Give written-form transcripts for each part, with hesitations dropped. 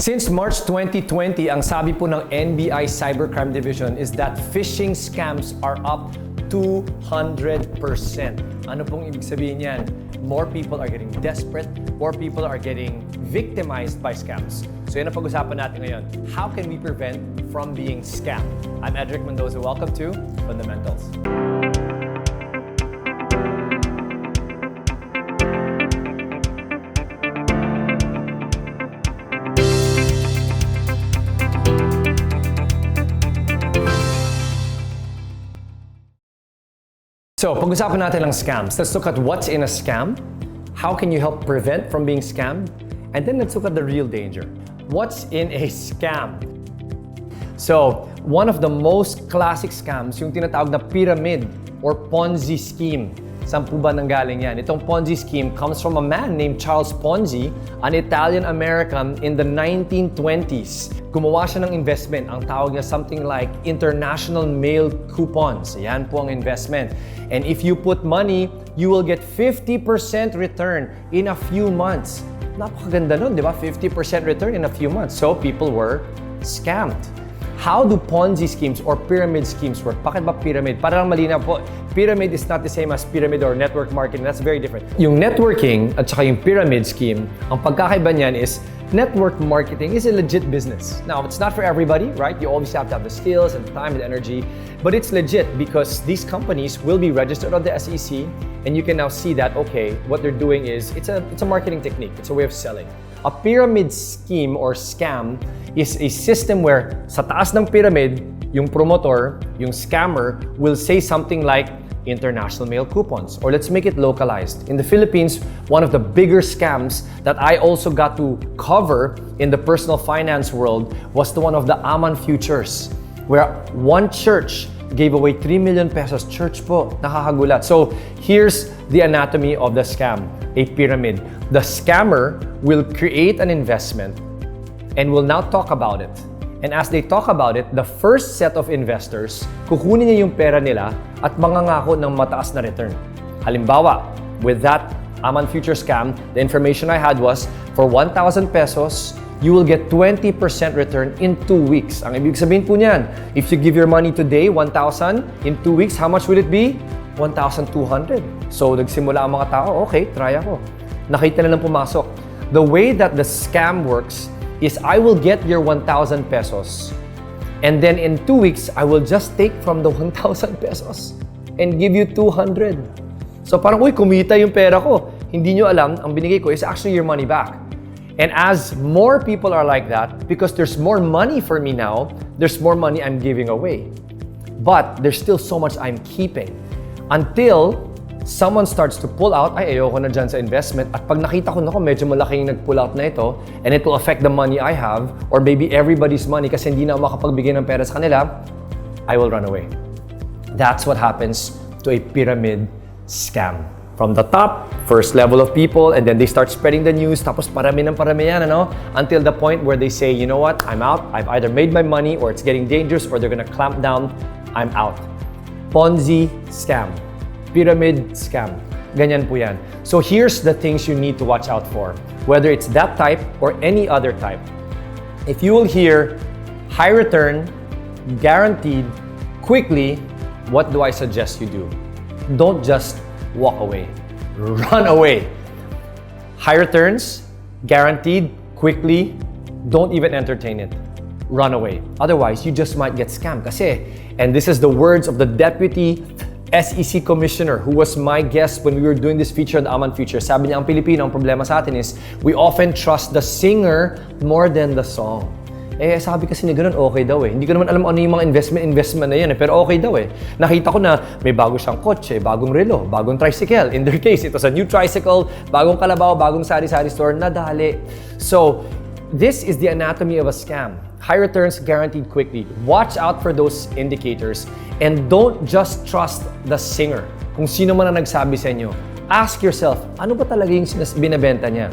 Since March 2020, ang sabi po ng NBI Cybercrime Division is that phishing scams are up 200%. Ano pong ibig sabihin yan? More people are getting desperate, more people are getting victimized by scams. So yan ang pag-usapan natin ngayon. How can we prevent from being scammed? I'm Edric Mendoza. Welcome to Fundamentals. So, pag-usapan natin lang scams. Let's look at what's in a scam. How can you help prevent from being scammed? And then let's look at the real danger. What's in a scam? So, one of the most classic scams, yung tinatawag na pyramid or Ponzi scheme. Saan po ba nanggaling yan? Itong Ponzi scheme comes from a man named Charles Ponzi, an Italian-American in the 1920s. Gumawa siya ng investment. Ang tawag niya something like international mail coupons. Yan po ang investment. And if you put money, you will get 50% return in a few months. Napakaganda nun, di ba? 50% return in a few months. So people were scammed. How do Ponzi schemes or pyramid schemes work? Bakit ba pyramid? Para lang malinaw po, pyramid is not the same as pyramid or network marketing. That's very different. Yung networking at saka yung pyramid scheme, ang pagkakaiba niyan is network marketing is a legit business. Now, it's not for everybody, right? You always have to have the skills and the time and the energy, but it's legit because these companies will be registered on the SEC, and you can now see that, okay, what they're doing is, it's a marketing technique. It's a way of selling. A pyramid scheme or scam is a system where sa taas ng pyramid, yung promoter, yung scammer, will say something like international mail coupons. Or let's make it localized. In the Philippines, one of the bigger scams that I also got to cover in the personal finance world was the one of the Aman Futures, where one church gave away 3 million pesos. Church po, nakakagulat. So here's the anatomy of the scam, a pyramid. The scammer will create an investment and will now talk about it. And as they talk about it, the first set of investors, kukunin niya yung pera nila at mangangako ng mataas na return. Halimbawa, with that Aman Future scam, the information I had was, for 1,000 pesos, you will get 20% return in 2 weeks. Ang ibig sabihin po niyan, if you give your money today, 1,000, in 2 weeks, how much will it be? 1,200. So, nagsimula ang mga tao, okay, try ako. Nakita na lang pumasok. The way that the scam works is I will get your 1,000 pesos and then in 2 weeks, I will just take from the 1,000 pesos and give you 200. So parang, uy, kumita yung pera ko. Hindi nyo alam, ang binigay ko is actually your money back. And as more people are like that, because there's more money for me now, there's more money I'm giving away. But there's still so much I'm keeping. Until someone starts to pull out, ay, ayoko na dyan sa investment. At pag nakita ko, naku, medyo malaking nag-pull out na ito, and it will affect the money I have, or maybe everybody's money kasi hindi na ako makapagbigay ng pera sa kanila, I will run away. That's what happens to a pyramid scam. From the top, first level of people, and then they start spreading the news, tapos parami ng parami yan, ano? Until the point where they say, you know what, I'm out, I've either made my money, or it's getting dangerous, or they're gonna clamp down, I'm out. Ponzi scam. Pyramid scam. Ganyan po yan. So here's the things you need to watch out for, whether it's that type or any other type. If you will hear high return, guaranteed, quickly, what do I suggest you do? Don't just walk away. Run away. High returns, guaranteed, quickly, don't even entertain it. Run away. Otherwise, you just might get scammed. Kasi, and this is the words of the Deputy SEC Commissioner who was my guest when we were doing this feature on the Aman Future. Sabi niya, ang Pilipino, ang problema sa atin is we often trust the singer more than the song. Eh, sabi kasi ni ganun, okay daw eh. Hindi ko naman alam ano yung mga investment na yan eh, pero okay daw eh. Nakita ko na may bago siyang kotse, bagong relo, bagong tricycle. In their case, it was a new tricycle, bagong kalabaw, bagong sari-sari store, nadali. So, this is the anatomy of a scam. High returns guaranteed quickly. Watch out for those indicators and don't just trust the singer. Kung sino man ang nagsabi sa inyo, ask yourself, ano ba talaga yung binabenta niya?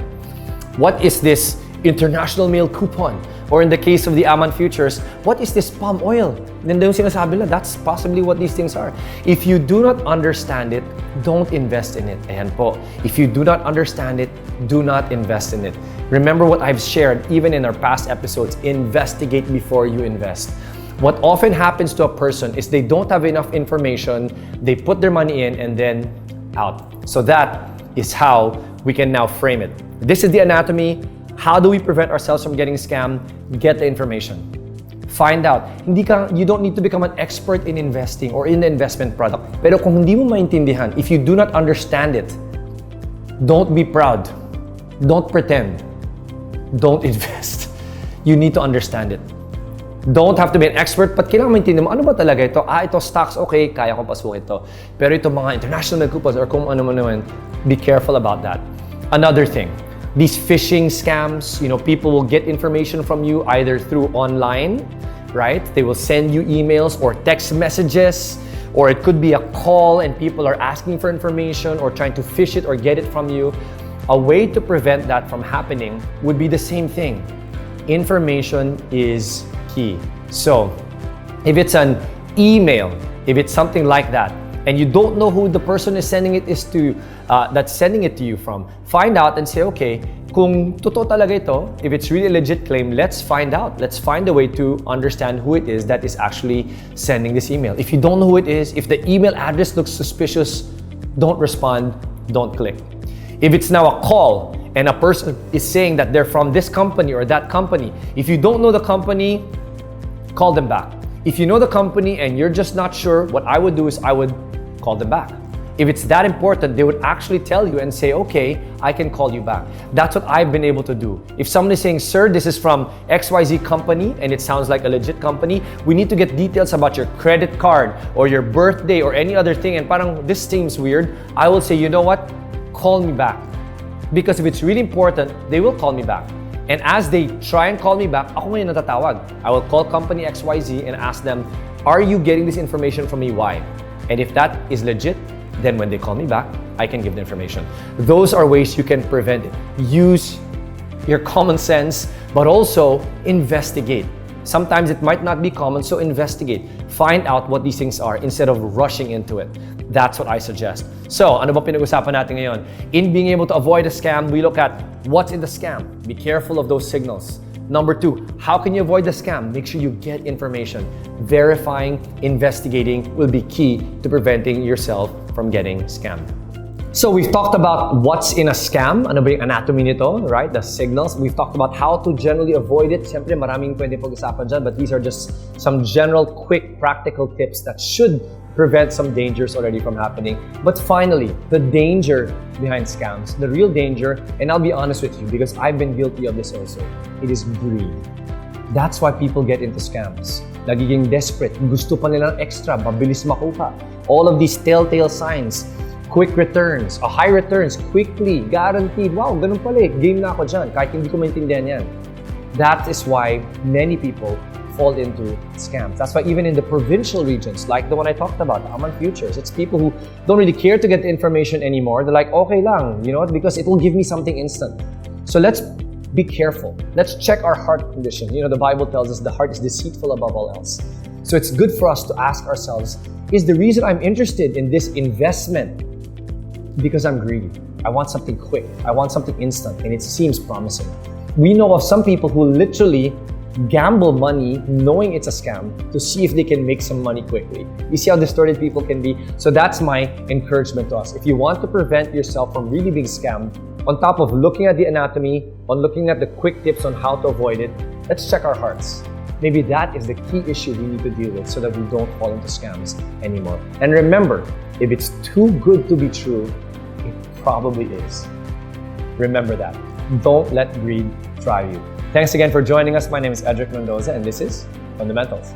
What is this international mail coupon. Or in the case of the Aman futures, what is this palm oil? Then yung sinasabi nila, that's possibly what these things are. If you do not understand it, don't invest in it. Ayan po. If you do not understand it, do not invest in it. Remember what I've shared even in our past episodes, investigate before you invest. What often happens to a person is they don't have enough information, they put their money in and then out. So that is how we can now frame it. This is the anatomy. How do we prevent ourselves from getting scammed? Get the information. Find out. You don't need to become an expert in investing or in the investment product. Pero kung hindi mo maintindihan, if you do not understand it, don't be proud. Don't pretend. Don't invest. You need to understand it. Don't have to be an expert, but kailangan maintindihan mo, ano ba talaga ito? Ito stocks, okay, kaya ko pasukin ito. Pero ito mga international coupons or kung ano man naman, be careful about that. Another thing, these phishing scams, people will get information from you either through online, right? They will send you emails or text messages, or it could be a call and people are asking for information or trying to fish it or get it from you. A way to prevent that from happening would be the same thing. Information is key. So, if it's an email, if it's something like that, and you don't know who the person is sending it is to, that's sending it to you from, find out and say, okay, kung totoo talaga ito, if it's really a legit claim, let's find out. Let's find a way to understand who it is that is actually sending this email. If you don't know who it is, if the email address looks suspicious, don't respond, don't click. If it's now a call and a person is saying that they're from this company or that company, if you don't know the company, call them back. If you know the company and you're just not sure, what I would do is I would call them back. If it's that important, they would actually tell you and say, okay, I can call you back. That's what I've been able to do. If someone is saying, sir, this is from XYZ company and it sounds like a legit company, we need to get details about your credit card or your birthday or any other thing, and parang this seems weird, I will say, you know what? Call me back. Because if it's really important, they will call me back. And as they try and call me back, ako ngayon natatawag. I will call company XYZ and ask them, are you getting this information from me? Why? And if that is legit, then when they call me back, I can give the information. Those are ways you can prevent it. Use your common sense, but also investigate. Sometimes it might not be common, so investigate. Find out what these things are instead of rushing into it. That's what I suggest. So, ano ba pinag-usapan natin ngayon? In being able to avoid a scam, we look at what's in the scam. Be careful of those signals. Number 2, how can you avoid the scam? Make sure you get information. Verifying, investigating will be key to preventing yourself from getting scammed. So we've talked about what's in a scam, ano ba yung anatomy nito, right? The signals. We've talked about how to generally avoid it. Siyempre, maraming pwede pag-usapan dyan, but these are just some general, quick, practical tips that should prevent some dangers already from happening. But finally, the danger behind scams, the real danger, and I'll be honest with you because I've been guilty of this also, it is greed. That's why people get into scams. Nagiging desperate, gusto pa nilang extra, mabilis makuha. All of these telltale signs, quick returns, high returns, quickly, guaranteed. Wow, ganun pala eh. Game na ako dyan, kahit hindi ko maintindihan yan. That is why many people fall into scams. That's why even in the provincial regions, like the one I talked about, Aman Futures, it's people who don't really care to get the information anymore. They're like, okay lang, because it will give me something instant. So let's be careful. Let's check our heart condition. The Bible tells us the heart is deceitful above all else. So it's good for us to ask ourselves, is the reason I'm interested in this investment because I'm greedy? I want something quick. I want something instant, and it seems promising. We know of some people who literally gamble money knowing it's a scam to see if they can make some money quickly. You see how distorted people can be? So that's my encouragement to us. If you want to prevent yourself from really being scammed, on top of looking at the anatomy, on looking at the quick tips on how to avoid it, let's check our hearts. Maybe that is the key issue we need to deal with so that we don't fall into scams anymore. And remember, if it's too good to be true, it probably is. Remember that. Don't let greed drive you. Thanks again for joining us. My name is Edric Mendoza, and this is Fundamentals.